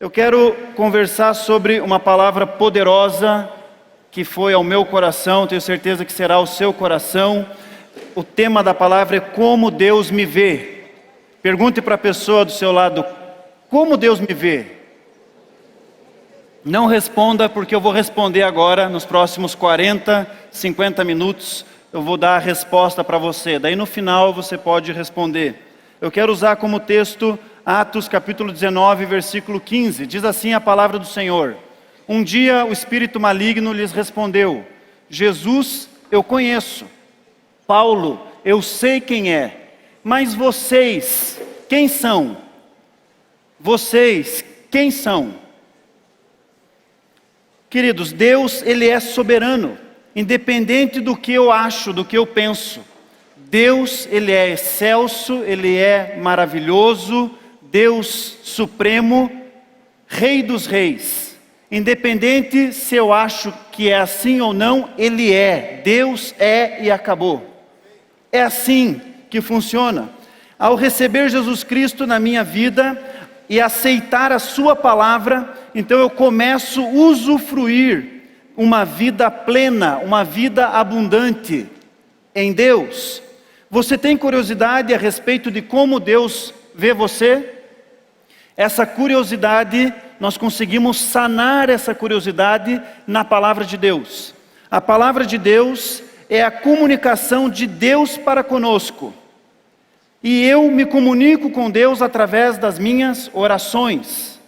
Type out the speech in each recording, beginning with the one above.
Eu quero conversar sobre uma palavra poderosa que foi ao meu coração, tenho certeza que será ao seu coração. O tema da palavra é como Deus me vê. Pergunte para a pessoa do seu lado, como Deus me vê? Não responda, porque eu vou responder agora, nos próximos 40, 50 minutos, eu vou dar a resposta para você. Daí no final você pode responder. Eu quero usar como texto Atos capítulo 19, versículo 15. Diz assim a palavra do Senhor: Um dia o espírito maligno lhes respondeu: Jesus eu conheço, Paulo eu sei quem é, mas vocês, quem são? Vocês, quem são? Queridos, Deus, Ele é soberano, independente do que eu acho, do que eu penso. Deus, Ele é excelso, Ele é maravilhoso, Deus supremo, Rei dos reis. Independente se eu acho que é assim ou não, Ele é. Deus é e acabou. É assim que funciona. Ao receber Jesus Cristo na minha vida e aceitar a sua palavra, então eu começo a usufruir uma vida plena, uma vida abundante em Deus. Você tem curiosidade a respeito de como Deus vê você? Essa curiosidade, nós conseguimos sanar essa curiosidade na palavra de Deus. A palavra de Deus é a comunicação de Deus para conosco. E eu me comunico com Deus através das minhas orações.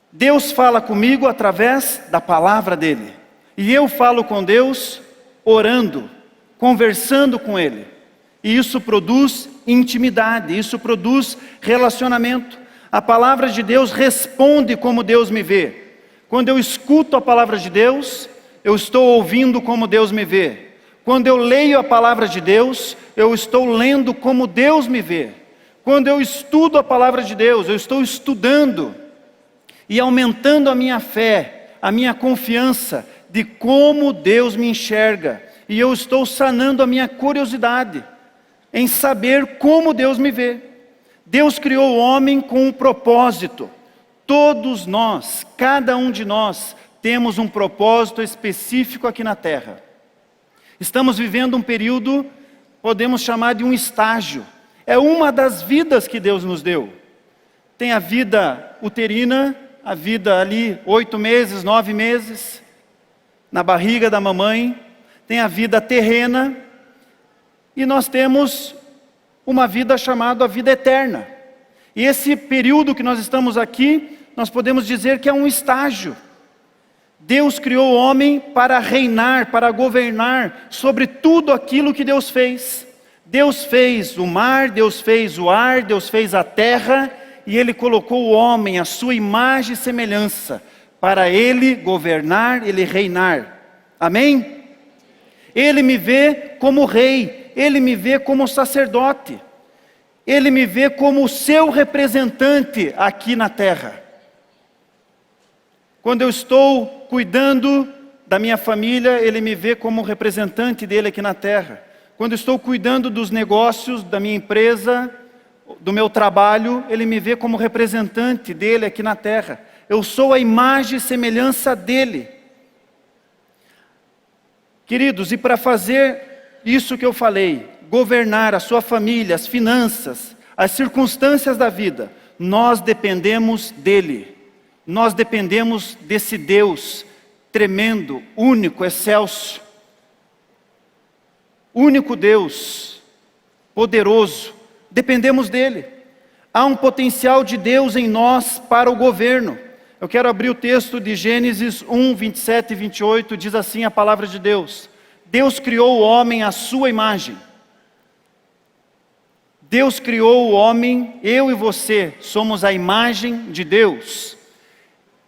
Deus fala comigo através da palavra dEle. E eu falo com Deus orando, conversando com Ele. E isso produz intimidade, isso produz relacionamento. A palavra de Deus responde como Deus me vê. Quando eu escuto a palavra de Deus, eu estou ouvindo como Deus me vê. Quando eu leio a palavra de Deus, eu estou lendo como Deus me vê. Quando eu estudo a palavra de Deus, eu estou estudando e aumentando a minha fé, a minha confiança de como Deus me enxerga. E eu estou sanando a minha curiosidade em saber como Deus me vê. Deus criou o homem com um propósito. Todos nós, cada um de nós, temos um propósito específico aqui na terra. Estamos vivendo um período, podemos chamar de um estágio. É uma das vidas que Deus nos deu. Tem a vida uterina, a vida ali 8 meses, 9 meses, na barriga da mamãe. Tem a vida terrena. E nós temos uma vida chamada a vida eterna. E esse período que nós estamos aqui, nós podemos dizer que é um estágio. Deus criou o homem para reinar, para governar sobre tudo aquilo que Deus fez. Deus fez o mar, Deus fez o ar, Deus fez a terra, e Ele colocou o homem, a sua imagem e semelhança, para Ele governar, Ele reinar. Amém? Ele me vê como rei, Ele me vê como sacerdote, Ele me vê como o seu representante aqui na terra. Quando eu estou cuidando da minha família, Ele me vê como representante dEle aqui na terra. Quando eu estou cuidando dos negócios da minha empresa, do meu trabalho, Ele me vê como representante dEle aqui na terra. Eu sou a imagem e semelhança dEle. Queridos, e para fazer isso que eu falei, governar a sua família, as finanças, as circunstâncias da vida, nós dependemos dEle. Nós dependemos desse Deus tremendo, único, excelso. Único Deus, poderoso, dependemos dEle. Há um potencial de Deus em nós para o governo. Eu quero abrir o texto de Gênesis 1, 27 e 28, diz assim a palavra de Deus: Deus criou o homem à sua imagem. Deus criou o homem, eu e você somos a imagem de Deus.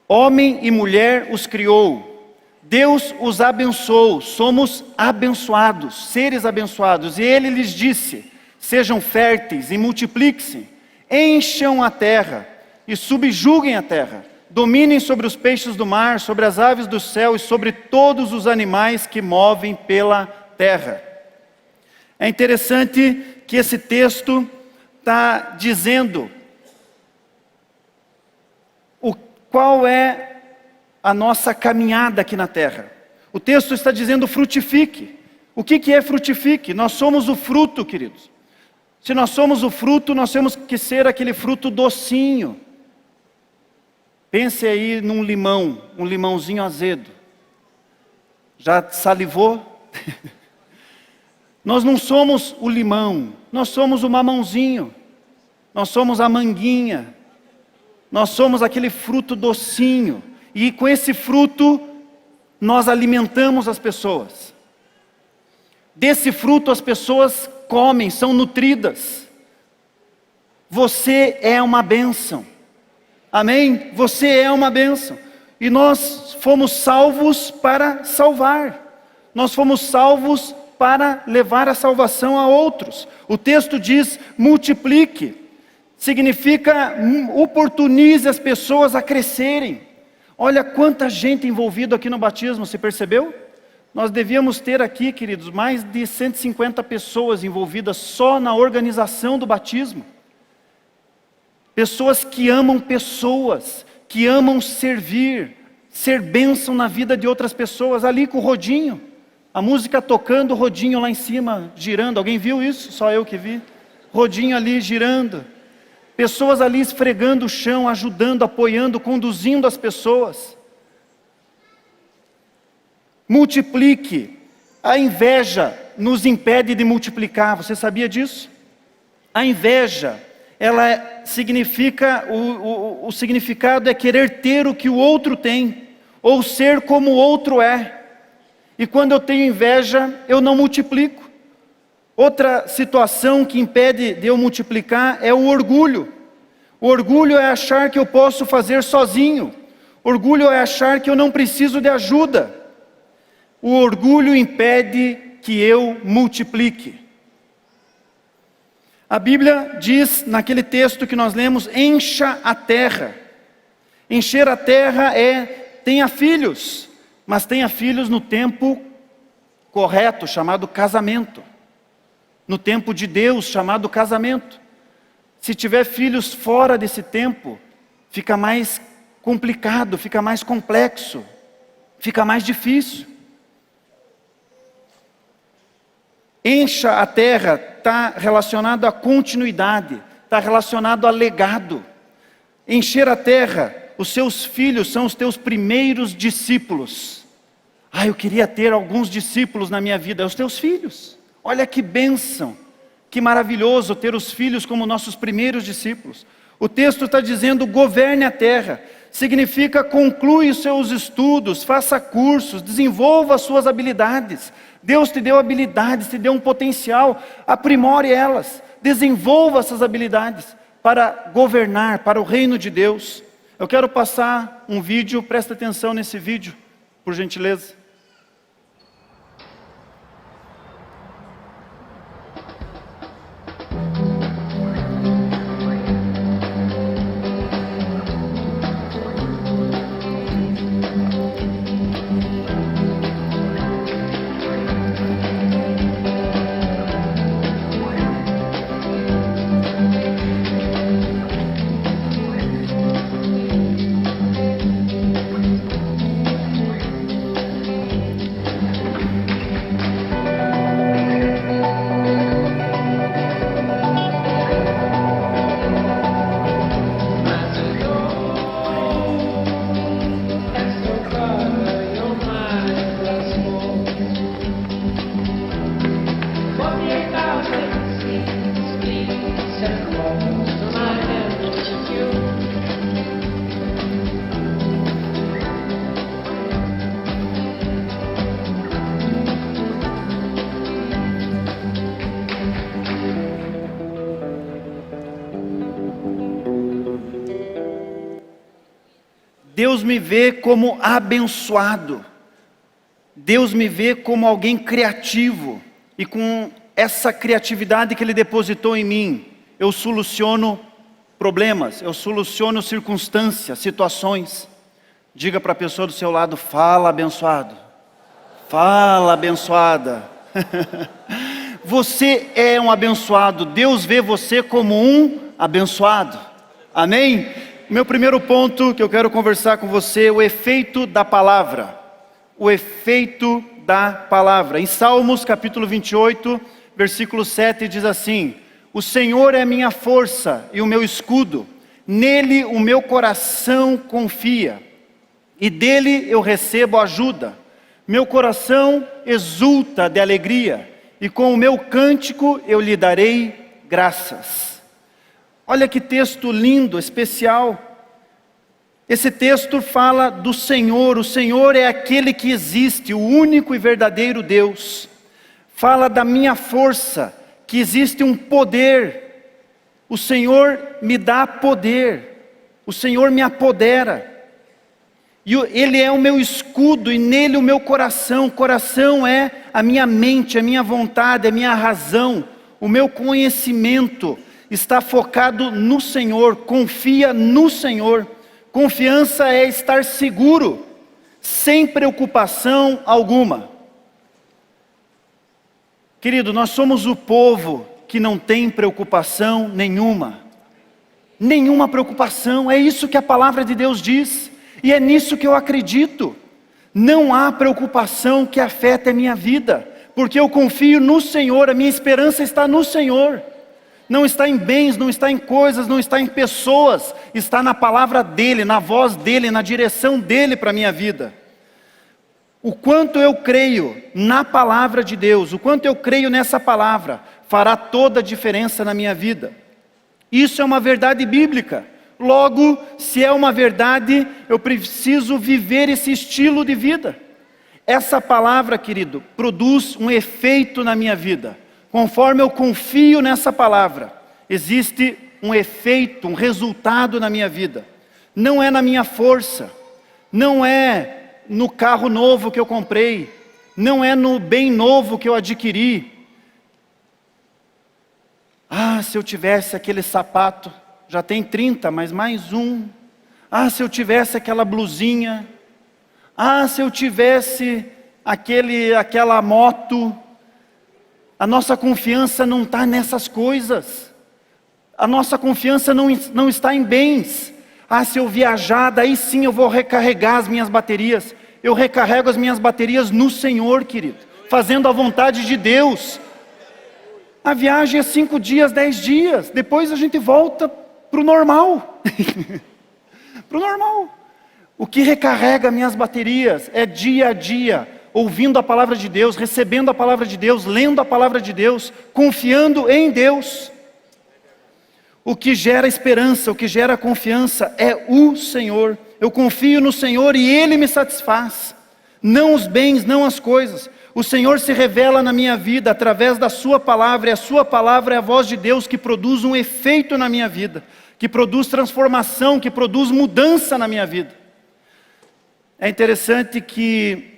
Homem e mulher os criou. Deus os abençoou, somos abençoados, seres abençoados. E Ele lhes disse: sejam férteis e multipliquem-se, encham a terra e subjuguem a terra. Dominem sobre os peixes do mar, sobre as aves do céu e sobre todos os animais que movem pela terra. É interessante que esse texto está dizendo qual é a nossa caminhada aqui na terra? O texto está dizendo frutifique. O que é frutifique? Nós somos o fruto, queridos. Se nós somos o fruto, nós temos que ser aquele fruto docinho. Pense aí num limão, um limãozinho azedo. Já salivou? Nós não somos o limão, nós somos o mamãozinho. Nós somos a manguinha. Nós somos aquele fruto docinho. E com esse fruto, nós alimentamos as pessoas. Desse fruto as pessoas comem, são nutridas. Você é uma bênção. Amém? Você é uma bênção. E nós fomos salvos para salvar. Nós fomos salvos para levar a salvação a outros. O texto diz, multiplique. Significa, oportunize as pessoas a crescerem. Olha quanta gente envolvida aqui no batismo, você percebeu? Nós devíamos ter aqui, queridos, mais de 150 pessoas envolvidas só na organização do batismo. Pessoas que amam pessoas, que amam servir, ser bênção na vida de outras pessoas, ali com o rodinho. A música tocando, o rodinho lá em cima, girando. Alguém viu isso? Só eu que vi. Rodinho ali girando. Pessoas ali esfregando o chão, ajudando, apoiando, conduzindo as pessoas. Multiplique. A inveja nos impede de multiplicar. Você sabia disso? A inveja, ela significa, o significado é querer ter o que o outro tem, ou ser como o outro é. E quando eu tenho inveja, eu não multiplico. Outra situação que impede de eu multiplicar é o orgulho. O orgulho é achar que eu posso fazer sozinho. Orgulho é achar que eu não preciso de ajuda. O orgulho impede que eu multiplique. A Bíblia diz, naquele texto que nós lemos, encha a terra. Encher a terra é, tenha filhos, mas tenha filhos no tempo correto, chamado casamento. No tempo de Deus, chamado casamento. Se tiver filhos fora desse tempo, fica mais complicado, fica mais complexo, fica mais difícil. Encha a terra está relacionado à continuidade, está relacionado a legado. Encher a terra, os seus filhos são os teus primeiros discípulos. Eu queria ter alguns discípulos na minha vida, os teus filhos. Olha que bênção, que maravilhoso ter os filhos como nossos primeiros discípulos. O texto está dizendo, governe a terra. Significa, conclui os seus estudos, faça cursos, desenvolva as suas habilidades. Deus te deu habilidades, te deu um potencial, aprimore elas. Desenvolva essas habilidades para governar, para o reino de Deus. Eu quero passar um vídeo, presta atenção nesse vídeo, por gentileza. Deus me vê como abençoado. Deus me vê como alguém criativo. E com essa criatividade que Ele depositou em mim, eu soluciono problemas, eu soluciono circunstâncias, situações. Diga para a pessoa do seu lado, fala abençoado. Fala abençoada. Você é um abençoado. Deus vê você como um abençoado. Amém? O meu primeiro ponto que eu quero conversar com você é o efeito da palavra. O efeito da palavra. Em Salmos capítulo 28, versículo 7 diz assim: o Senhor é minha força e o meu escudo, nele o meu coração confia, e dele eu recebo ajuda. Meu coração exulta de alegria, e com o meu cântico eu lhe darei graças. Olha que texto lindo, especial. Esse texto fala do Senhor. O Senhor é aquele que existe, o único e verdadeiro Deus. Fala da minha força, que existe um poder. O Senhor me dá poder. O Senhor me apodera. E Ele é o meu escudo e nele o meu coração. O coração é a minha mente, a minha vontade, a minha razão. O meu conhecimento está focado no Senhor. Confia no Senhor. Confiança é estar seguro, sem preocupação alguma. Querido, nós somos o povo que não tem preocupação nenhuma. Nenhuma preocupação, é isso que a palavra de Deus diz. E é nisso que eu acredito. Não há preocupação que afete a minha vida, porque eu confio no Senhor, a minha esperança está no Senhor. Não está em bens, não está em coisas, não está em pessoas, está na palavra dEle, na voz dEle, na direção dEle para a minha vida. O quanto eu creio na palavra de Deus, o quanto eu creio nessa palavra, fará toda a diferença na minha vida. Isso é uma verdade bíblica. Logo, se é uma verdade, eu preciso viver esse estilo de vida. Essa palavra, querido, produz um efeito na minha vida. Conforme eu confio nessa palavra, existe um efeito, um resultado na minha vida. Não é na minha força, não é no carro novo que eu comprei, não é no bem novo que eu adquiri. Ah, se eu tivesse aquele sapato, já tem 30, mas mais um. Ah, se eu tivesse aquela blusinha. Ah, se eu tivesse aquela moto. A nossa confiança não está nessas coisas. A nossa confiança não está em bens. Ah, se eu viajar, daí sim eu vou recarregar as minhas baterias. Eu recarrego as minhas baterias no Senhor, querido, fazendo a vontade de Deus. A viagem é 5 dias, 10 dias. Depois a gente volta para o normal. Para o normal. O que recarrega minhas baterias é dia a dia, ouvindo a palavra de Deus, recebendo a palavra de Deus, lendo a palavra de Deus, confiando em Deus. O que gera esperança, o que gera confiança é o Senhor. Eu confio no Senhor e Ele me satisfaz. Não os bens, não as coisas. O Senhor se revela na minha vida através da sua palavra, e a sua palavra é a voz de Deus que produz um efeito na minha vida, que produz transformação, que produz mudança na minha vida. É interessante que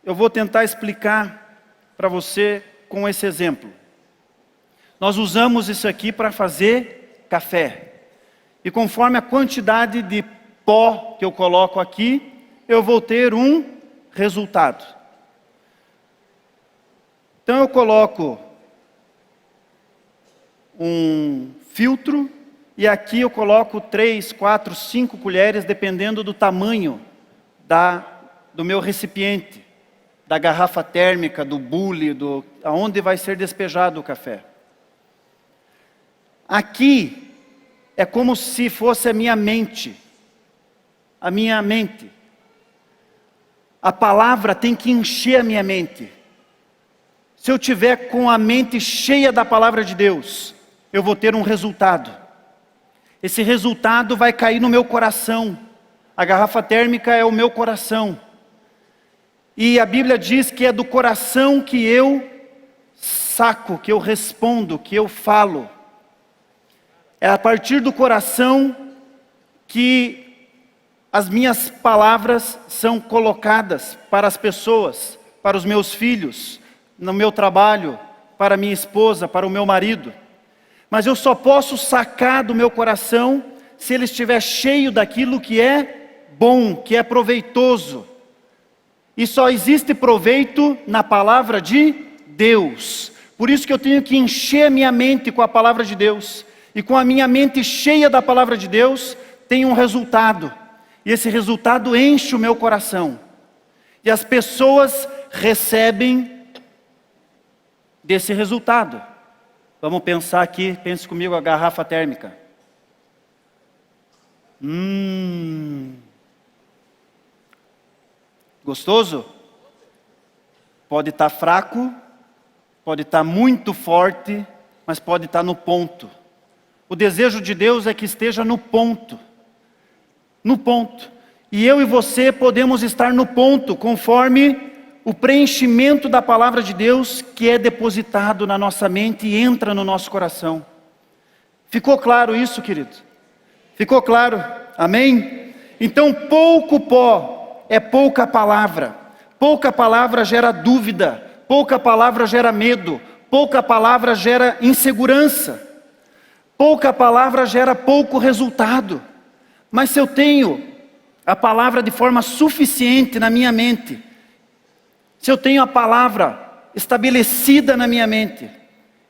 eu vou tentar explicar para você com esse exemplo. Nós usamos isso aqui para fazer café. E conforme a quantidade de pó que eu coloco aqui, eu vou ter um resultado. Então eu coloco um filtro e aqui eu coloco 3, 4, 5 colheres, dependendo do tamanho do meu recipiente, da garrafa térmica, do bule, aonde vai ser despejado o café. Aqui é como se fosse a minha mente. A minha mente. A palavra tem que encher a minha mente. Se eu tiver com a mente cheia da palavra de Deus, eu vou ter um resultado. Esse resultado vai cair no meu coração. A garrafa térmica é o meu coração. E a Bíblia diz que é do coração que eu saco, que eu respondo, que eu falo. É a partir do coração que as minhas palavras são colocadas para as pessoas, para os meus filhos, no meu trabalho, para minha esposa, para o meu marido. Mas eu só posso sacar do meu coração se ele estiver cheio daquilo que é bom, que é proveitoso. E só existe proveito na palavra de Deus. Por isso que eu tenho que encher a minha mente com a palavra de Deus. E com a minha mente cheia da palavra de Deus, tem um resultado. E esse resultado enche o meu coração. E as pessoas recebem desse resultado. Vamos pensar aqui, pense comigo, a garrafa térmica. Gostoso? Pode estar fraco, pode estar muito forte, mas pode estar no ponto. O desejo de Deus é que esteja no ponto. No ponto. E eu e você podemos estar no ponto, conforme o preenchimento da palavra de Deus que é depositado na nossa mente e entra no nosso coração. Ficou claro isso, querido? Ficou claro? Amém? Então, pouco pó é pouca palavra. Pouca palavra gera dúvida. Pouca palavra gera medo. Pouca palavra gera insegurança. Pouca palavra gera pouco resultado. Mas se eu tenho a palavra de forma suficiente na minha mente, se eu tenho a palavra estabelecida na minha mente,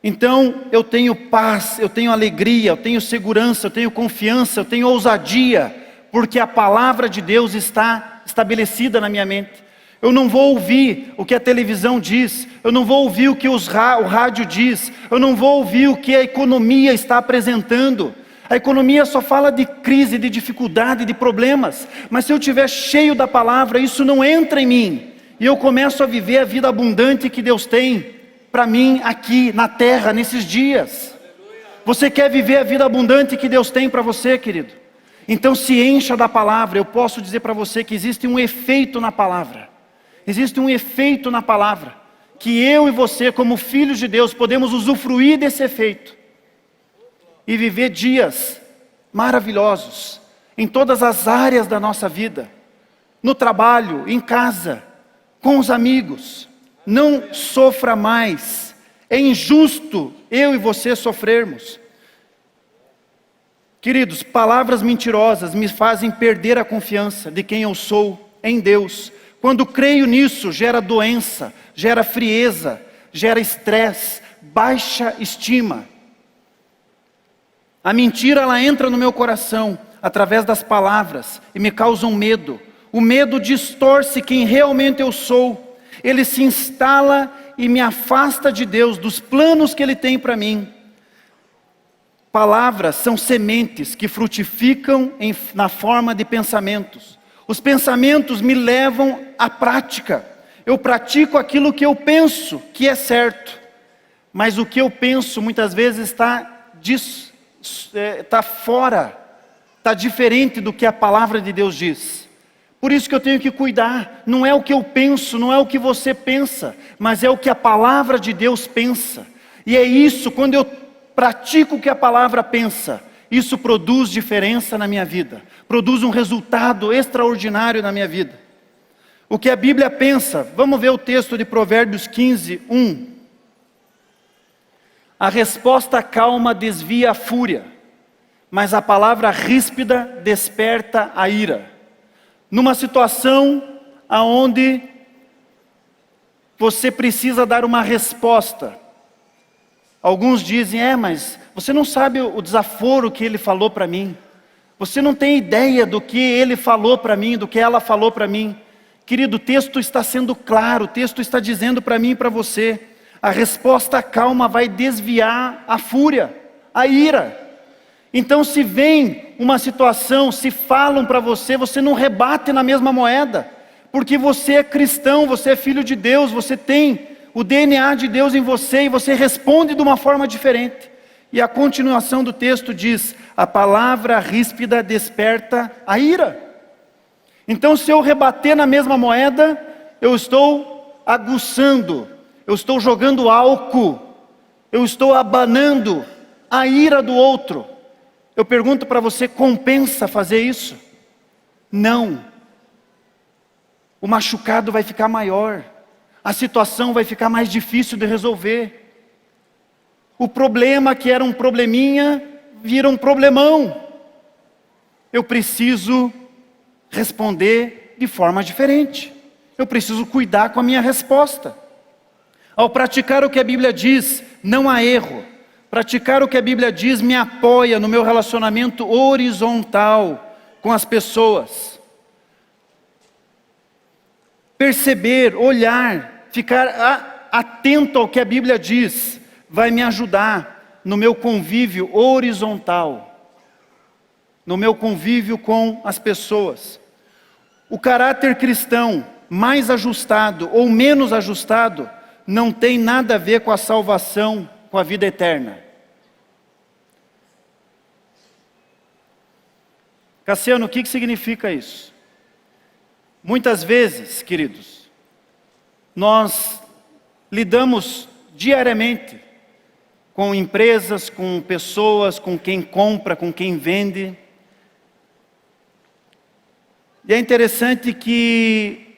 então eu tenho paz, eu tenho alegria, eu tenho segurança, eu tenho confiança, eu tenho ousadia, porque a palavra de Deus está estabelecida na minha mente. Eu não vou ouvir o que a televisão diz, eu não vou ouvir o que o rádio diz, eu não vou ouvir o que a economia está apresentando. A economia só fala de crise, de dificuldade, de problemas, mas se eu estiver cheio da palavra, isso não entra em mim, e eu começo a viver a vida abundante que Deus tem para mim aqui na terra, nesses dias. Você quer viver a vida abundante que Deus tem para você, querido? Então se encha da palavra. Eu posso dizer para você que existe um efeito na palavra. Existe um efeito na palavra, que eu e você, como filhos de Deus, podemos usufruir desse efeito e viver dias maravilhosos em todas as áreas da nossa vida, no trabalho, em casa, com os amigos. Não sofra mais. É injusto eu e você sofrermos. Queridos, palavras mentirosas me fazem perder a confiança de quem eu sou em Deus. Quando creio nisso, gera doença, gera frieza, gera estresse, baixa estima. A mentira, ela entra no meu coração através das palavras e me causa um medo. O medo distorce quem realmente eu sou. Ele se instala e me afasta de Deus, dos planos que Ele tem para mim. Palavras são sementes que frutificam na forma de pensamentos. Os pensamentos me levam à prática. Eu pratico aquilo que eu penso que é certo. Mas o que eu penso muitas vezes está fora, está diferente do que a palavra de Deus diz. Por isso que eu tenho que cuidar. Não é o que eu penso, não é o que você pensa, mas é o que a palavra de Deus pensa. E é isso, quando eu pratico o que a palavra pensa, isso produz diferença na minha vida, produz um resultado extraordinário na minha vida. O que a Bíblia pensa, vamos ver o texto de Provérbios 15, 1. A resposta calma desvia a fúria, mas a palavra ríspida desperta a ira. Numa situação onde você precisa dar uma resposta, alguns dizem, mas você não sabe o desaforo que ele falou para mim. Você não tem ideia do que ele falou para mim, do que ela falou para mim. Querido, o texto está sendo claro, o texto está dizendo para mim e para você. A resposta calma vai desviar a fúria, a ira. Então se vem uma situação, se falam para você, você não rebate na mesma moeda. Porque você é cristão, você é filho de Deus, você tem o DNA de Deus em você e você responde de uma forma diferente. E a continuação do texto diz, a palavra ríspida desperta a ira. Então se eu rebater na mesma moeda, eu estou aguçando, eu estou jogando álcool, eu estou abanando a ira do outro. Eu pergunto para você, compensa fazer isso? Não. O machucado vai ficar maior, a situação vai ficar mais difícil de resolver. O problema que era um probleminha, vira um problemão. Eu preciso responder de forma diferente. Eu preciso cuidar com a minha resposta. Ao praticar o que a Bíblia diz, não há erro. Praticar o que a Bíblia diz me apoia no meu relacionamento horizontal com as pessoas. Perceber, olhar, ficar atento ao que a Bíblia diz, vai me ajudar no meu convívio horizontal, no meu convívio com as pessoas. O caráter cristão, mais ajustado ou menos ajustado, não tem nada a ver com a salvação, com a vida eterna. Cassiano, o que significa isso? Muitas vezes, queridos, nós lidamos diariamente com empresas, com pessoas, com quem compra, com quem vende. E é interessante que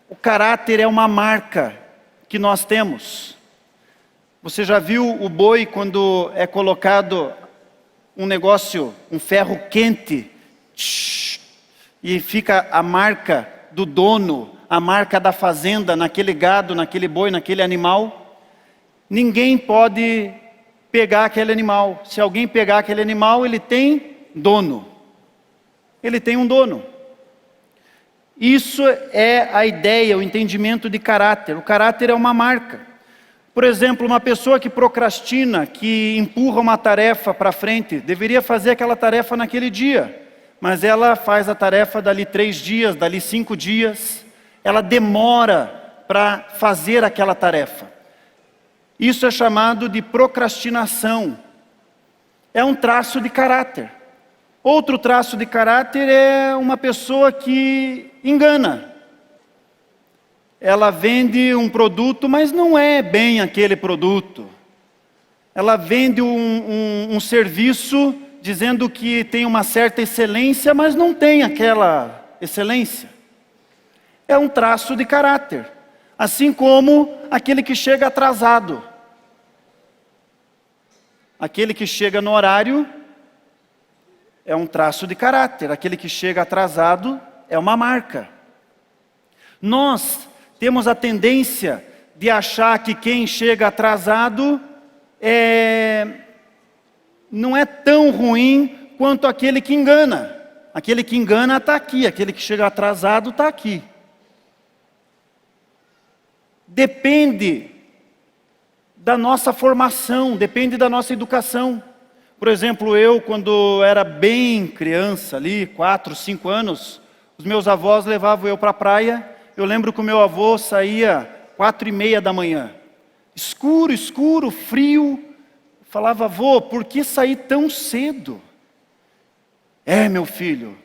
o caráter é uma marca que nós temos. Você já viu o boi quando é colocado um negócio, um ferro quente, e fica a marca do dono, a marca da fazenda, naquele gado, naquele boi, naquele animal? Ninguém pode pegar aquele animal. Se alguém pegar aquele animal, ele tem dono. Ele tem um dono. Isso é a ideia, o entendimento de caráter. O caráter é uma marca. Por exemplo, uma pessoa que procrastina, que empurra uma tarefa para frente, deveria fazer aquela tarefa naquele dia, mas ela faz a tarefa dali 3 dias, dali 5 dias, ela demora para fazer aquela tarefa. Isso é chamado de procrastinação. É um traço de caráter. Outro traço de caráter é uma pessoa que engana. Ela vende um produto, mas não é bem aquele produto. Ela vende um serviço dizendo que tem uma certa excelência, mas não tem aquela excelência. É um traço de caráter. Assim como aquele que chega atrasado. Aquele que chega no horário é um traço de caráter. Aquele que chega atrasado é uma marca. Nós temos a tendência de achar que quem chega atrasado não é tão ruim quanto aquele que engana. Aquele que engana está aqui, aquele que chega atrasado está aqui. Depende da nossa formação, depende da nossa educação. Por exemplo, eu quando era bem criança ali, 4, 5 anos, os meus avós levavam eu para a praia. Eu lembro que o meu avô saía 4:30 da manhã. Escuro, escuro, frio. Falava, avô, por que sair tão cedo? Meu filho,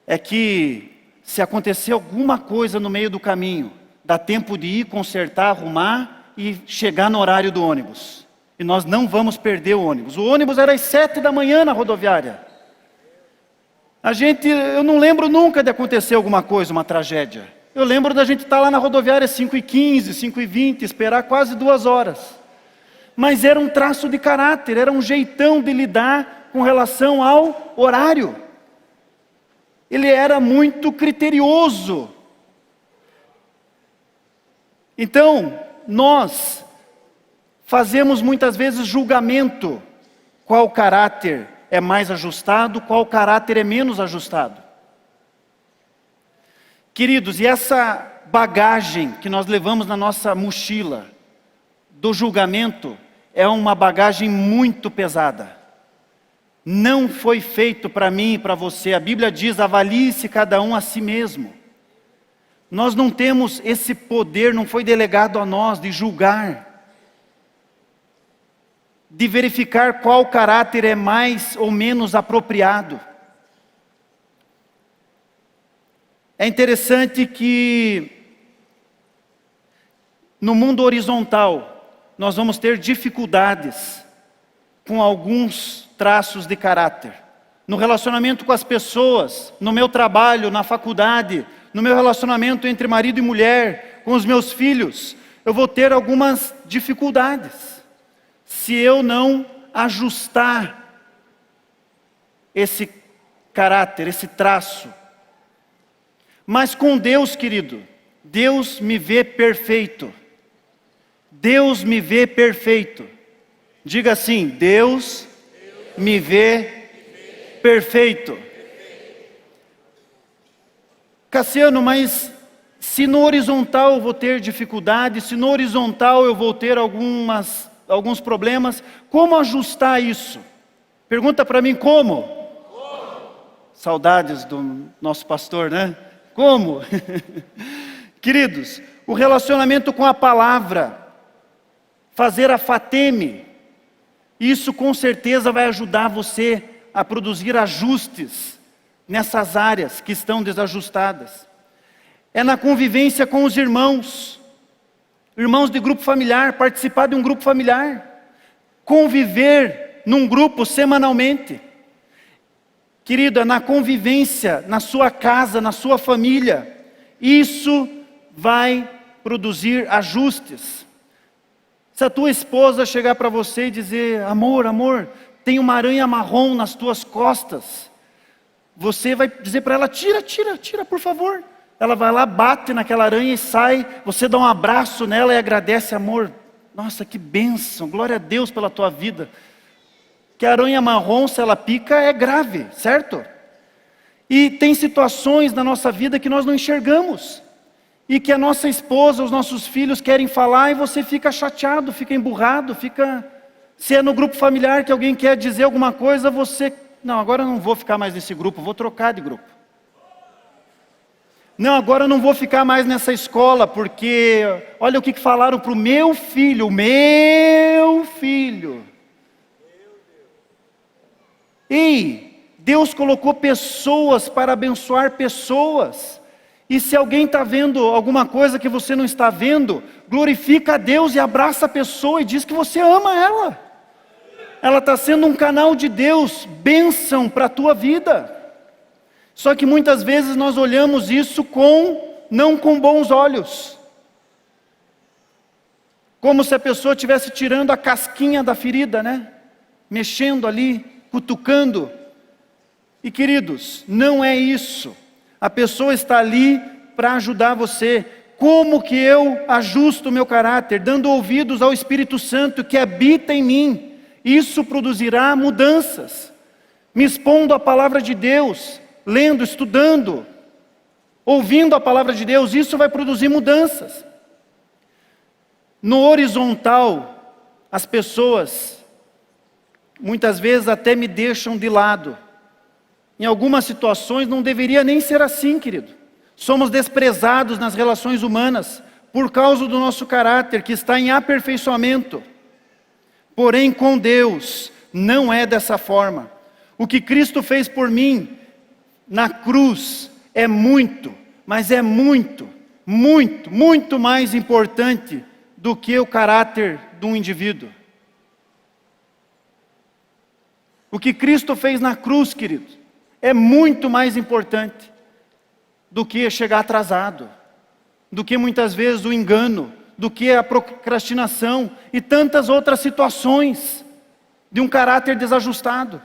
é que se acontecer alguma coisa no meio do caminho, dá tempo de ir consertar, arrumar e chegar no horário do ônibus. E nós não vamos perder o ônibus. O ônibus era às 7 da manhã na rodoviária. Eu não lembro nunca de acontecer alguma coisa, uma tragédia. Eu lembro da gente estar lá na rodoviária 5:15, 5:20, esperar quase 2 horas. Mas era um traço de caráter, era um jeitão de lidar com relação ao horário. Ele era muito criterioso. Então, nós fazemos muitas vezes julgamento. Qual caráter é mais ajustado, qual caráter é menos ajustado. Queridos, e essa bagagem que nós levamos na nossa mochila do julgamento é uma bagagem muito pesada. Não foi feito para mim e para você. A Bíblia diz, avalie-se cada um a si mesmo. Nós não temos esse poder, não foi delegado a nós de julgar, de verificar qual caráter é mais ou menos apropriado. É interessante que no mundo horizontal nós vamos ter dificuldades com alguns traços de caráter. No relacionamento com as pessoas, no meu trabalho, na faculdade, no meu relacionamento entre marido e mulher, com os meus filhos, eu vou ter algumas dificuldades. Se eu não ajustar esse caráter, esse traço. Mas com Deus, querido, Deus me vê perfeito. Deus me vê perfeito. Diga assim: Deus me vê perfeito. Cassiano, mas se no horizontal eu vou ter dificuldade, se no horizontal eu vou ter alguns problemas, como ajustar isso? Pergunta para mim como? Saudades do nosso pastor, né? Como? Queridos, o relacionamento com a palavra, fazer a fateme, isso com certeza vai ajudar você a produzir ajustes nessas áreas que estão desajustadas. É na convivência com os irmãos de grupo familiar, participar de um grupo familiar, conviver num grupo semanalmente. Querida, na convivência, na sua casa, na sua família, isso vai produzir ajustes. Se a tua esposa chegar para você e dizer: amor, tem uma aranha marrom nas tuas costas, você vai dizer para ela: tira, por favor. Ela vai lá, bate naquela aranha e sai, você dá um abraço nela e agradece: amor, nossa, que bênção, glória a Deus pela tua vida. Que a aranha marrom, se ela pica, é grave, certo? E tem situações na nossa vida que nós não enxergamos, e que a nossa esposa, os nossos filhos querem falar, e você fica chateado, fica emburrado, se é no grupo familiar que alguém quer dizer alguma coisa, você: não, agora eu não vou ficar mais nesse grupo, vou trocar de grupo. Não, agora eu não vou ficar mais nessa escola, porque olha o que falaram para o meu filho. Ei, Deus colocou pessoas para abençoar pessoas. E se alguém está vendo alguma coisa que você não está vendo, glorifica a Deus e abraça a pessoa e diz que você ama ela. Ela está sendo um canal de Deus, bênção para a tua vida. Só que muitas vezes nós olhamos isso não com bons olhos. Como se a pessoa estivesse tirando a casquinha da ferida, né? Mexendo ali, cutucando. E queridos, não é isso. A pessoa está ali para ajudar você. Como que eu ajusto o meu caráter? Dando ouvidos ao Espírito Santo que habita em mim. Isso produzirá mudanças. Me expondo à palavra de Deus, lendo, estudando, ouvindo a palavra de Deus, isso vai produzir mudanças. No horizontal, as pessoas muitas vezes até me deixam de lado. Em algumas situações não deveria nem ser assim, querido. Somos desprezados nas relações humanas por causa do nosso caráter que está em aperfeiçoamento. Porém, com Deus não é dessa forma. O que Cristo fez por mim na cruz é muito, mas é muito mais importante do que o caráter de um indivíduo. O que Cristo fez na cruz, querido, é muito mais importante do que chegar atrasado, do que muitas vezes o engano, do que a procrastinação e tantas outras situações de um caráter desajustado.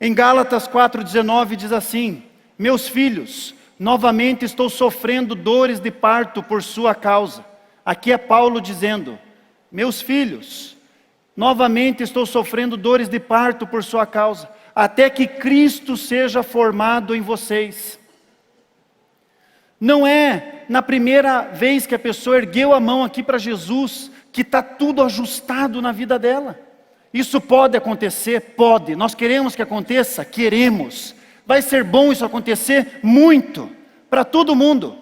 Em Gálatas 4,19 diz assim: meus filhos, novamente estou sofrendo dores de parto por sua causa. Aqui é Paulo dizendo: meus filhos, novamente estou sofrendo dores de parto por sua causa, até que Cristo seja formado em vocês. Não é na primeira vez que a pessoa ergueu a mão aqui para Jesus, que está tudo ajustado na vida dela. Isso pode acontecer? Pode. Nós queremos que aconteça? Queremos. Vai ser bom isso acontecer? Muito. Para todo mundo.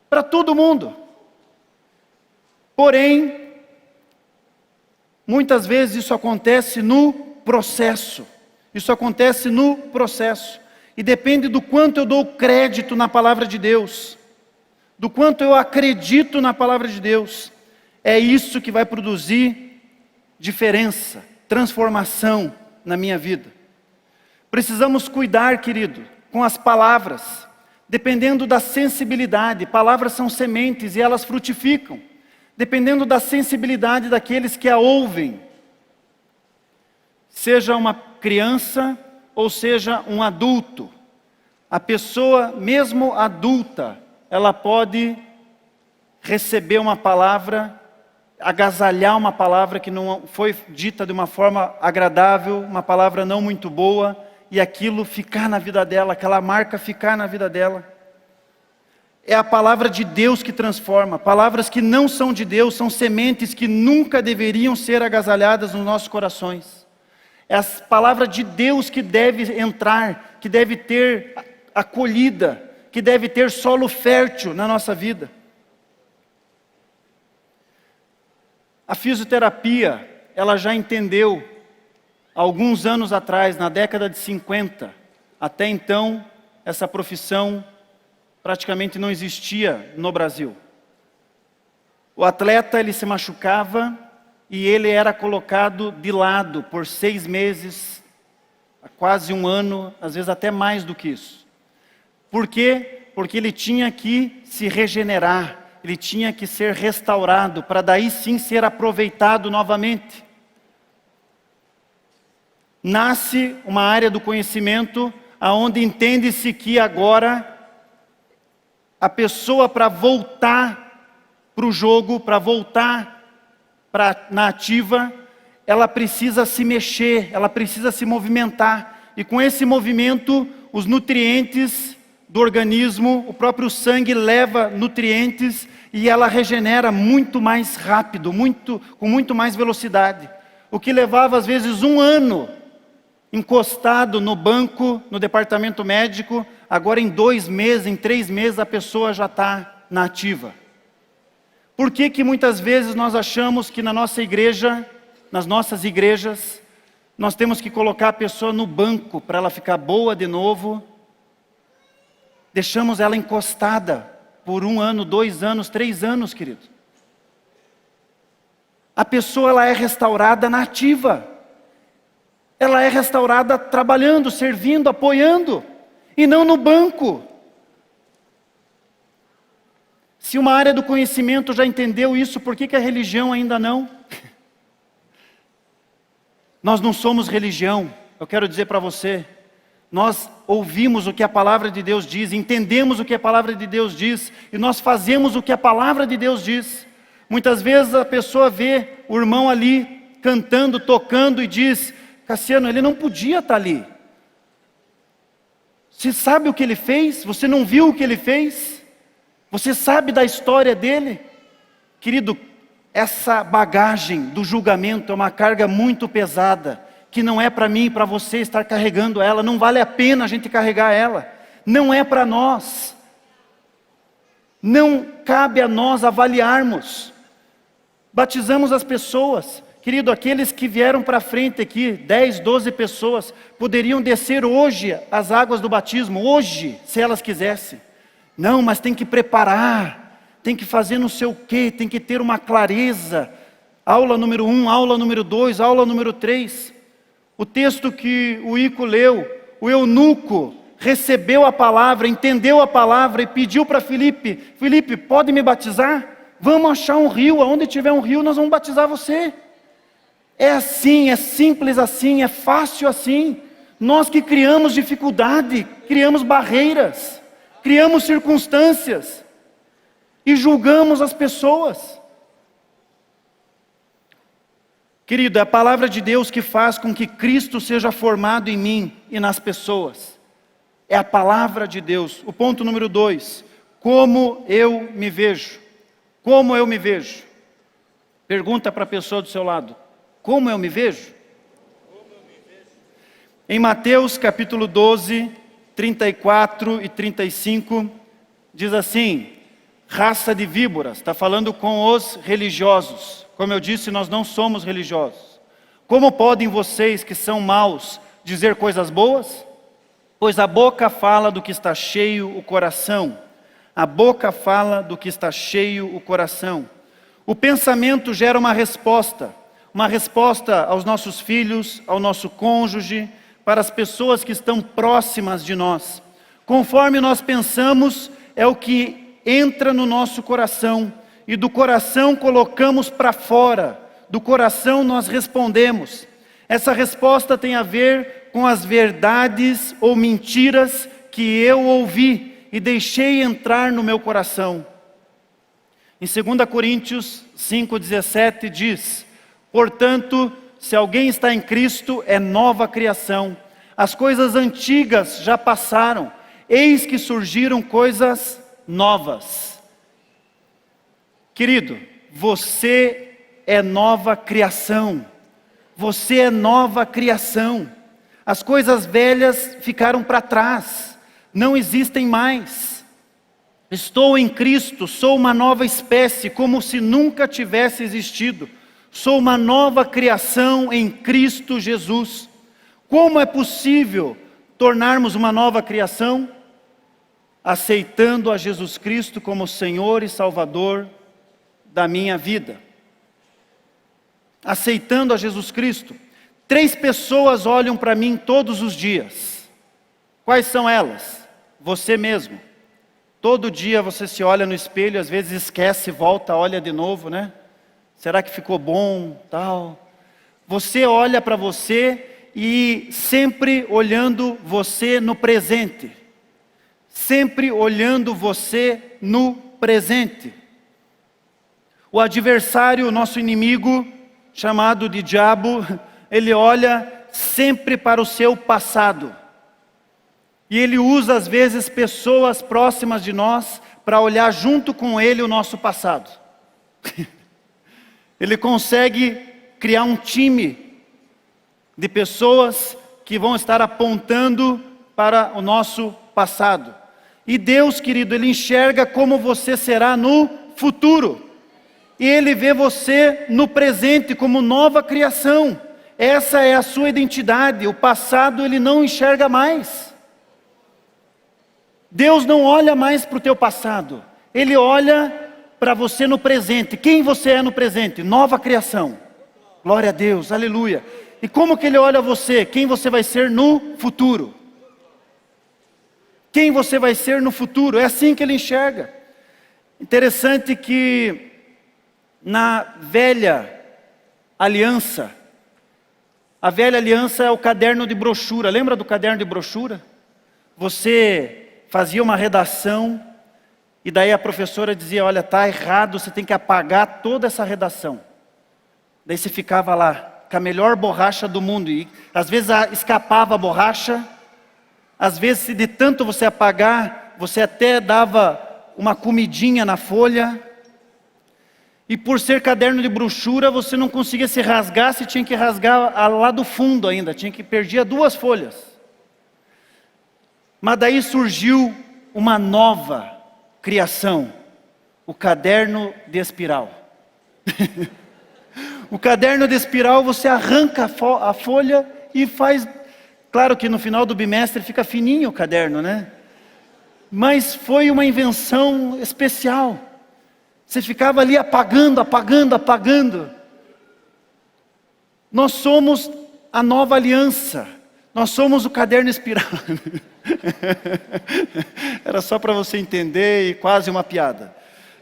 Para todo mundo. Porém, muitas vezes isso acontece no processo. Isso acontece no processo. E depende do quanto eu dou crédito na palavra de Deus. Do quanto eu acredito na palavra de Deus. É isso que vai produzir diferença, transformação na minha vida. Precisamos cuidar, querido, com as palavras, dependendo da sensibilidade. Palavras são sementes e elas frutificam, dependendo da sensibilidade daqueles que a ouvem. Seja uma criança ou seja um adulto, a pessoa, mesmo adulta, ela pode receber uma palavra, agasalhar uma palavra que não foi dita de uma forma agradável, uma palavra não muito boa, e aquilo ficar na vida dela, aquela marca ficar na vida dela. É a palavra de Deus que transforma. Palavras que não são de Deus são sementes que nunca deveriam ser agasalhadas nos nossos corações. É a palavra de Deus que deve entrar, que deve ter acolhida, que deve ter solo fértil na nossa vida. A fisioterapia, ela já entendeu, alguns anos atrás, na década de 50, até então, essa profissão praticamente não existia no Brasil. O atleta, ele se machucava e ele era colocado de lado por 6 meses, quase 1 ano, às vezes até mais do que isso. Por quê? Porque ele tinha que se regenerar, ele tinha que ser restaurado, para daí sim ser aproveitado novamente. Nasce uma área do conhecimento, onde entende-se que agora a pessoa, para voltar para o jogo, para voltar na ativa, ela precisa se mexer, ela precisa se movimentar. E com esse movimento, os nutrientes do organismo, o próprio sangue leva nutrientes e ela regenera muito mais rápido, com muito mais velocidade. O que levava às vezes 1 ano encostado no banco, no departamento médico, agora em 2 meses, em 3 meses a pessoa já está na ativa. Por que que muitas vezes nós achamos que na nossa igreja, nas nossas igrejas, nós temos que colocar a pessoa no banco para ela ficar boa de novo? Deixamos ela encostada por 1 ano, 2 anos, 3 anos, querido. A pessoa, ela é restaurada na ativa. Ela é restaurada trabalhando, servindo, apoiando, e não no banco. Se uma área do conhecimento já entendeu isso, por que que a religião ainda não? Nós não somos religião, eu quero dizer para você. Nós ouvimos o que a palavra de Deus diz, entendemos o que a palavra de Deus diz, e nós fazemos o que a palavra de Deus diz. Muitas vezes a pessoa vê o irmão ali, cantando, tocando, e diz: Cassiano, ele não podia estar ali. Você sabe o que ele fez? Você não viu o que ele fez? Você sabe da história dele? Querido, essa bagagem do julgamento é uma carga muito pesada, que não é para mim e para você estar carregando ela, não vale a pena a gente carregar ela, não é para nós, não cabe a nós avaliarmos. Batizamos as pessoas, querido, aqueles que vieram para frente aqui, 10, 12 pessoas, poderiam descer hoje as águas do batismo, hoje, se elas quisessem. Não, mas tem que preparar, tem que fazer não sei o quê, tem que ter uma clareza. Aula número 1, aula número 2, aula número 3. O texto que o Ico leu, o eunuco recebeu a palavra, entendeu a palavra e pediu para Filipe: Filipe, pode me batizar? Vamos achar um rio, aonde tiver um rio nós vamos batizar você. É assim, é simples assim, é fácil assim. Nós que criamos dificuldade, criamos barreiras, criamos circunstâncias e julgamos as pessoas. Querido, é a palavra de Deus que faz com que Cristo seja formado em mim e nas pessoas. É a palavra de Deus. O ponto número 2, como eu me vejo. Como eu me vejo? Pergunta para a pessoa do seu lado: como eu me vejo? Em Mateus capítulo 12, 34 e 35, diz assim: raça de víboras, está falando com os religiosos. Como eu disse, nós não somos religiosos. Como podem vocês que são maus dizer coisas boas? Pois a boca fala do que está cheio o coração. A boca fala do que está cheio o coração. O pensamento gera uma resposta aos nossos filhos, ao nosso cônjuge, para as pessoas que estão próximas de nós. Conforme nós pensamos, é o que entra no nosso coração, e do coração colocamos para fora, do coração nós respondemos. Essa resposta tem a ver com as verdades ou mentiras que eu ouvi e deixei entrar no meu coração. Em 2 Coríntios 5,17 diz: portanto, se alguém está em Cristo, é nova criação. As coisas antigas já passaram, eis que surgiram coisas novas. Querido, você é nova criação. Você é nova criação. As coisas velhas ficaram para trás, não existem mais. Estou em Cristo, sou uma nova espécie, como se nunca tivesse existido. Sou uma nova criação em Cristo Jesus. Como é possível tornarmos uma nova criação? Aceitando a Jesus Cristo como Senhor e Salvador da minha vida. Aceitando a Jesus Cristo. 3 pessoas olham para mim todos os dias. Quais são elas? Você mesmo. Todo dia você se olha no espelho, às vezes esquece, volta, olha de novo, né? Será que ficou bom, tal? Você olha para você e sempre olhando você no presente. Sempre olhando você no presente. O adversário, o nosso inimigo, chamado de diabo, ele olha sempre para o seu passado. E ele usa às vezes pessoas próximas de nós para olhar junto com ele o nosso passado. Ele consegue criar um time de pessoas que vão estar apontando para o nosso passado. E Deus, querido, Ele enxerga como você será no futuro. E Ele vê você no presente como nova criação. Essa é a sua identidade. O passado Ele não enxerga mais. Deus não olha mais para o teu passado. Ele olha para você no presente. Quem você é no presente? Nova criação. Glória a Deus, aleluia. E como que Ele olha você? Quem você vai ser no futuro? Quem você vai ser no futuro? É assim que Ele enxerga. Interessante que na velha aliança, a velha aliança é o caderno de brochura. Lembra do caderno de brochura? Você fazia uma redação e daí a professora dizia: olha, está errado, você tem que apagar toda essa redação. Daí você ficava lá com a melhor borracha do mundo e às vezes escapava a borracha, às vezes de tanto você apagar, você até dava uma comidinha na folha. E por ser caderno de brochura, você não conseguia se rasgar, você tinha que rasgar lá do fundo ainda, perdia 2 folhas. Mas daí surgiu uma nova criação, o caderno de espiral. O caderno de espiral, você arranca a folha e faz... Claro que no final do bimestre fica fininho o caderno, né? Mas foi uma invenção especial. Você ficava ali apagando, apagando, apagando. Nós somos a nova aliança. Nós somos o caderno espiral. Era só para você entender e quase uma piada.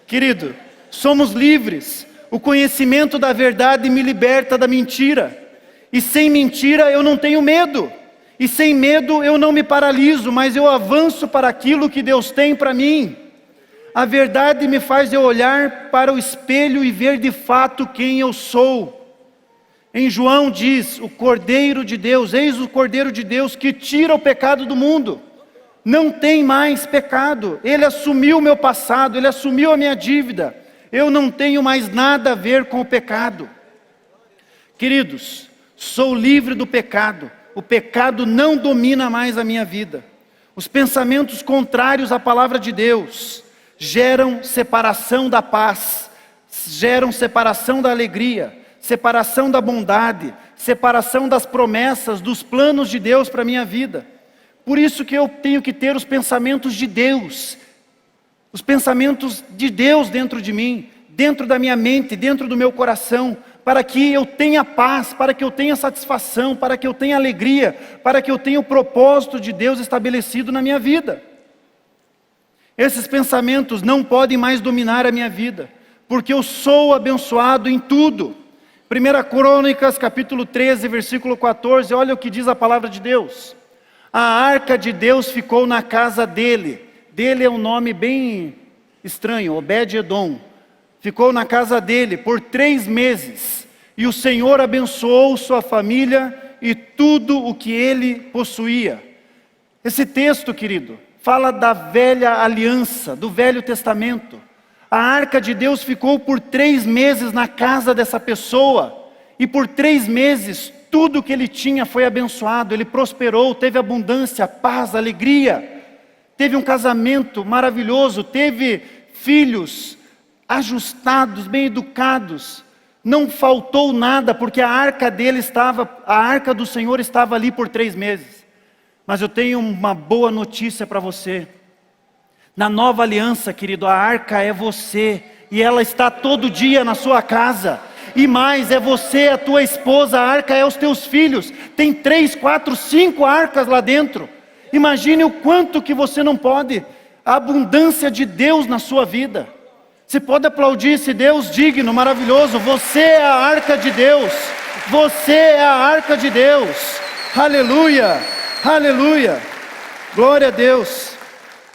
Querido, somos livres. O conhecimento da verdade me liberta da mentira. E sem mentira eu não tenho medo. E sem medo eu não me paraliso, mas eu avanço para aquilo que Deus tem para mim. A verdade me faz eu olhar para o espelho e ver de fato quem eu sou. Em João diz, o Cordeiro de Deus, eis o Cordeiro de Deus que tira o pecado do mundo. Não tem mais pecado. Ele assumiu o meu passado, Ele assumiu a minha dívida. Eu não tenho mais nada a ver com o pecado. Queridos, sou livre do pecado. O pecado não domina mais a minha vida. Os pensamentos contrários à palavra de Deus geram separação da paz, geram separação da alegria, separação da bondade, separação das promessas, dos planos de Deus para a minha vida. Por isso que eu tenho que ter os pensamentos de Deus, os pensamentos de Deus dentro de mim, dentro da minha mente, dentro do meu coração, para que eu tenha paz, para que eu tenha satisfação, para que eu tenha alegria, para que eu tenha o propósito de Deus estabelecido na minha vida. Esses pensamentos não podem mais dominar a minha vida, porque eu sou abençoado em tudo. 1 Crônicas, capítulo 13, versículo 14, olha o que diz a palavra de Deus. A arca de Deus ficou na casa dele. Dele é um nome bem estranho, Obed-Edom. ficou na casa dele por 3 meses, e o Senhor abençoou sua família e tudo o que ele possuía. Esse texto, querido, fala da velha aliança, do Velho Testamento. A arca de Deus ficou por 3 meses na casa dessa pessoa, e por 3 meses tudo que ele tinha foi abençoado, ele prosperou, teve abundância, paz, alegria, teve um casamento maravilhoso, teve filhos ajustados, bem educados, não faltou nada, porque a arca do Senhor estava ali por 3 meses. Mas eu tenho uma boa notícia para você. Na nova aliança, querido, a arca é você, e ela está todo dia na sua casa. E mais, é você, a tua esposa, a arca é os teus filhos. Tem 3, 4, 5 arcas lá dentro. Imagine o quanto que você não pode, a abundância de Deus na sua vida. Você pode aplaudir esse Deus digno, maravilhoso. Você é a arca de Deus. Você é a arca de Deus. Aleluia, aleluia. Glória a Deus.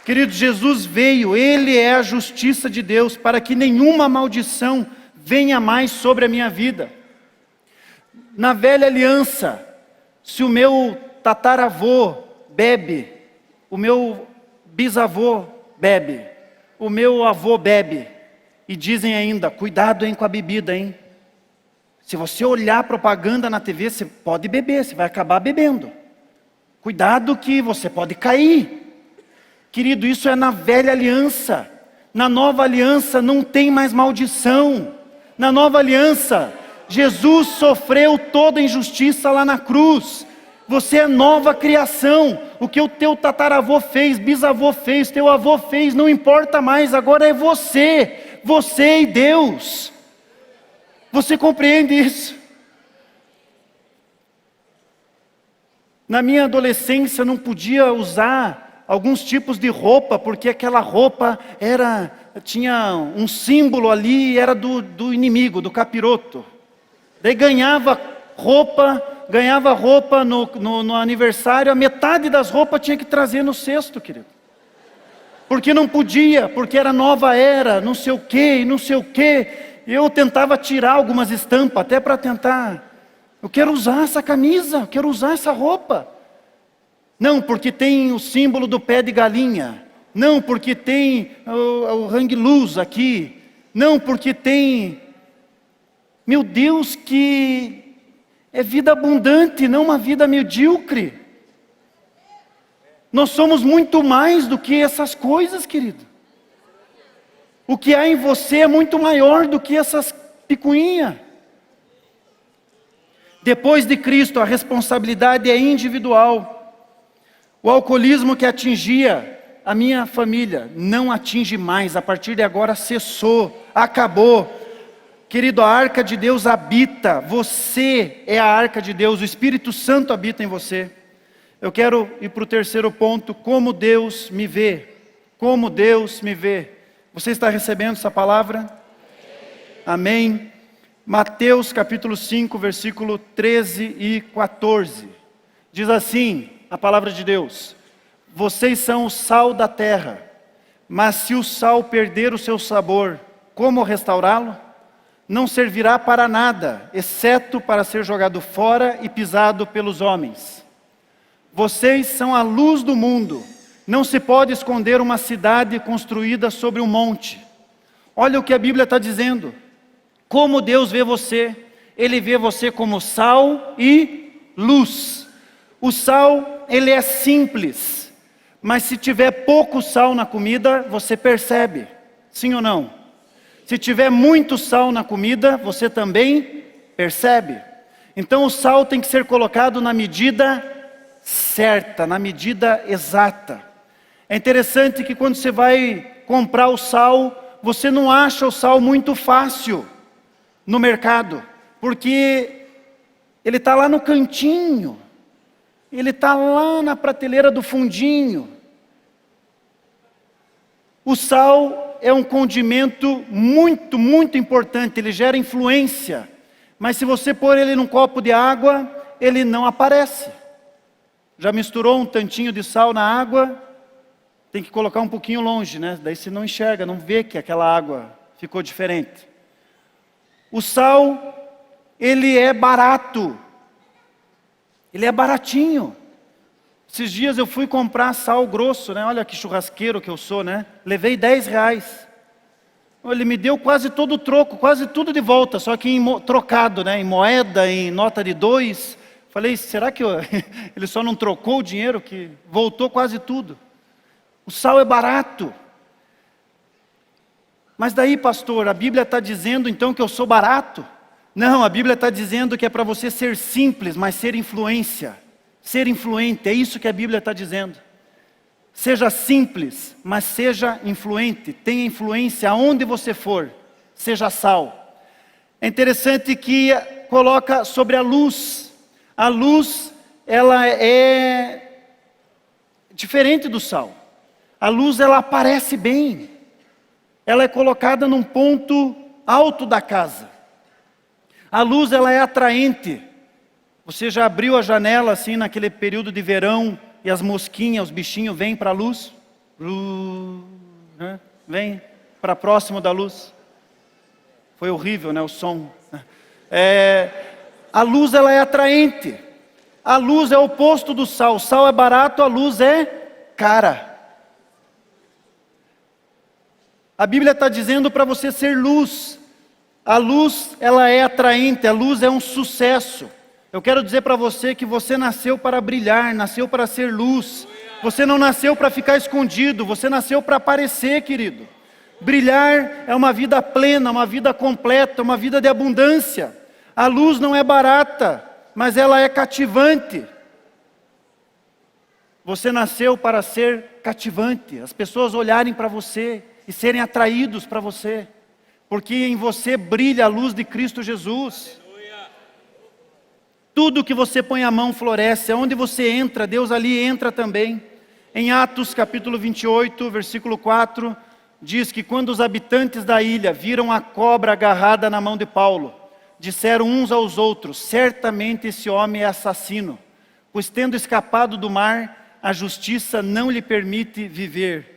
Querido, Jesus veio, Ele é a justiça de Deus, para que nenhuma maldição venha mais sobre a minha vida. Na velha aliança, se o meu tataravô bebe, o meu bisavô bebe, o meu avô bebe, e dizem ainda, cuidado com a bebida, hein? Se você olhar propaganda na TV, você pode beber, você vai acabar bebendo. Cuidado que você pode cair. Querido, isso é na velha aliança. Na nova aliança não tem mais maldição. Na nova aliança, Jesus sofreu toda a injustiça lá na cruz. Você é nova criação. O que o teu tataravô fez, bisavô fez, teu avô fez, não importa mais, agora é você. Você e Deus. Você compreende isso? Na minha adolescência não podia usar alguns tipos de roupa, porque aquela roupa tinha um símbolo ali, era do inimigo, do capiroto. Daí ganhava roupa no aniversário, a metade das roupas tinha que trazer no cesto, querido. Porque não podia, porque era nova era, não sei o quê, não sei o quê. Eu tentava tirar algumas estampas, até para tentar. Eu quero usar essa camisa, eu quero usar essa roupa. Não, porque tem o símbolo do pé de galinha. Não, porque tem o hang loose aqui. Não, porque tem... Meu Deus, que é vida abundante, não uma vida medíocre. Nós somos muito mais do que essas coisas, querido. O que há em você é muito maior do que essas picuinhas. Depois de Cristo, a responsabilidade é individual. O alcoolismo que atingia a minha família não atinge mais. A partir de agora cessou, acabou. Querido, a arca de Deus habita. Você é a arca de Deus. O Espírito Santo habita em você. Eu quero ir para o terceiro ponto, como Deus me vê. Como Deus me vê. Você está recebendo essa palavra? Amém. Mateus capítulo 5, versículo 13 e 14. Diz assim, a palavra de Deus. Vocês são o sal da terra, mas se o sal perder o seu sabor, como restaurá-lo? Não servirá para nada, exceto para ser jogado fora e pisado pelos homens. Vocês são a luz do mundo. Não se pode esconder uma cidade construída sobre um monte. Olha o que a Bíblia está dizendo. Como Deus vê você? Ele vê você como sal e luz. O sal, ele é simples. Mas se tiver pouco sal na comida, você percebe. Sim ou não? Se tiver muito sal na comida, você também percebe. Então o sal tem que ser colocado na medida certa, na medida exata. É interessante que quando você vai comprar o sal, você não acha o sal muito fácil no mercado, porque ele está lá no cantinho, ele está lá na prateleira do fundinho. O sal é um condimento muito, muito importante, ele gera influência, mas se você pôr ele num copo de água, ele não aparece. Já misturou um tantinho de sal na água, tem que colocar um pouquinho longe, né? Daí você não enxerga, não vê que aquela água ficou diferente. O sal, ele é barato. Ele é baratinho. Esses dias eu fui comprar sal grosso, né? Olha que churrasqueiro que eu sou, né? Levei R$10. Ele me deu quase todo o troco, quase tudo de volta, só que trocado, né? Em moeda, em nota de 2. Falei, será que ele só não trocou o dinheiro, que voltou quase tudo? O sal é barato. Mas daí, pastor, a Bíblia está dizendo então que eu sou barato? Não, a Bíblia está dizendo que é para você ser simples, mas ser influência. Ser influente, é isso que a Bíblia está dizendo. Seja simples, mas seja influente. Tenha influência aonde você for. Seja sal. É interessante que coloca sobre a luz. A luz, ela é diferente do sal. A luz, ela aparece bem. Ela é colocada num ponto alto da casa. A luz, ela é atraente. Você já abriu a janela assim naquele período de verão e as mosquinhas, os bichinhos vêm para a luz? Né? Vem para próximo da luz. Foi horrível, né, o som. A luz, ela é atraente. A luz é o oposto do sal. O sal é barato, a luz é cara. A Bíblia está dizendo para você ser luz. A luz, ela é atraente, a luz é um sucesso. Eu quero dizer para você que você nasceu para brilhar, nasceu para ser luz. Você não nasceu para ficar escondido, você nasceu para aparecer, querido. Brilhar é uma vida plena, uma vida completa, uma vida de abundância. A luz não é barata, mas ela é cativante. Você nasceu para ser cativante, as pessoas olharem para você e serem atraídos para você. Porque em você brilha a luz de Cristo Jesus. Tudo que você põe a mão floresce. Onde você entra, Deus ali entra também. Em Atos capítulo 28, versículo 4, diz que quando os habitantes da ilha viram a cobra agarrada na mão de Paulo, disseram uns aos outros, certamente esse homem é assassino, pois tendo escapado do mar, a justiça não lhe permite viver.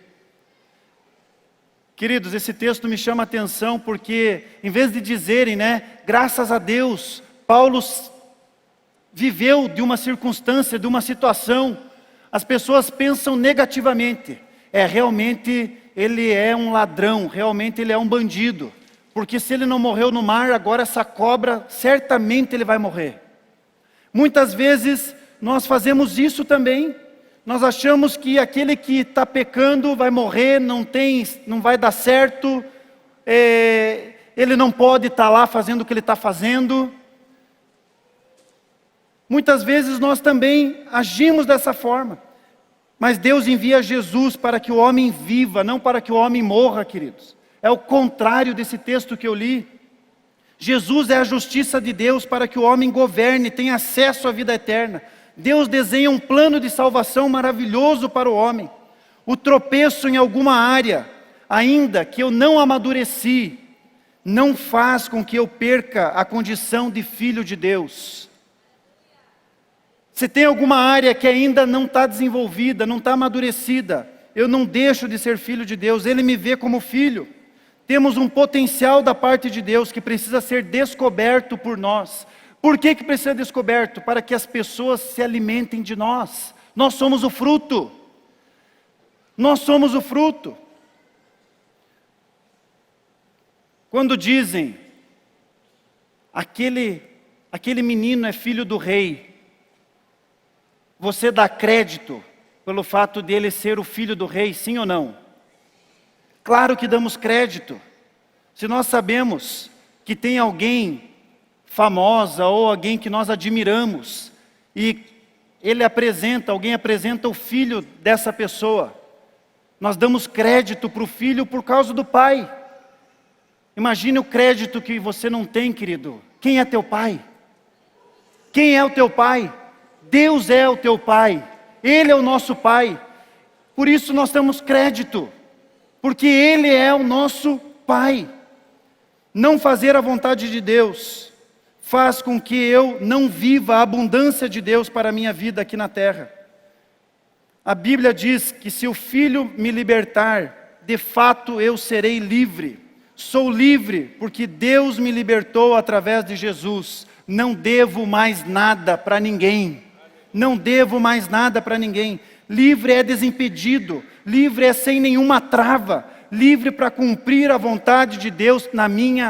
Queridos, esse texto me chama a atenção porque, em vez de dizerem, graças a Deus, Paulo viveu de uma circunstância, de uma situação, as pessoas pensam negativamente. Realmente ele é um ladrão, realmente ele é um bandido. Porque se ele não morreu no mar, agora essa cobra, certamente ele vai morrer. Muitas vezes nós fazemos isso também. Nós achamos que aquele que está pecando vai morrer, não vai dar certo, ele não pode estar lá fazendo o que ele está fazendo. Muitas vezes nós também agimos dessa forma, mas Deus envia Jesus para que o homem viva, não para que o homem morra, queridos. É o contrário desse texto que eu li. Jesus é a justiça de Deus para que o homem governe, tenha acesso à vida eterna. Deus desenha um plano de salvação maravilhoso para o homem. O tropeço em alguma área, ainda que eu não amadureci, não faz com que eu perca a condição de filho de Deus. Se tem alguma área que ainda não está desenvolvida, não está amadurecida, eu não deixo de ser filho de Deus, Ele me vê como filho. Temos um potencial da parte de Deus que precisa ser descoberto por nós. Por que precisa ser descoberto? Para que as pessoas se alimentem de nós. Nós somos o fruto. Nós somos o fruto. Quando dizem, aquele menino é filho do rei, você dá crédito pelo fato de ele ser o filho do rei, sim ou não? Claro que damos crédito. Se nós sabemos que tem alguém famosa ou alguém que nós admiramos e alguém apresenta o filho dessa pessoa, nós damos crédito para o filho por causa do pai. Imagine o crédito que você não tem, querido. Quem é teu pai? Quem é o teu pai? Deus é o teu pai. Ele é o nosso pai. Por isso nós damos crédito, porque Ele é o nosso pai. Não fazer a vontade de Deus faz com que eu não viva a abundância de Deus para a minha vida aqui na terra. A Bíblia diz que se o Filho me libertar, de fato eu serei livre. Sou livre porque Deus me libertou através de Jesus. Não devo mais nada para ninguém. Não devo mais nada para ninguém. Livre é desimpedido. Livre é sem nenhuma trava. Livre para cumprir a vontade de Deus na minha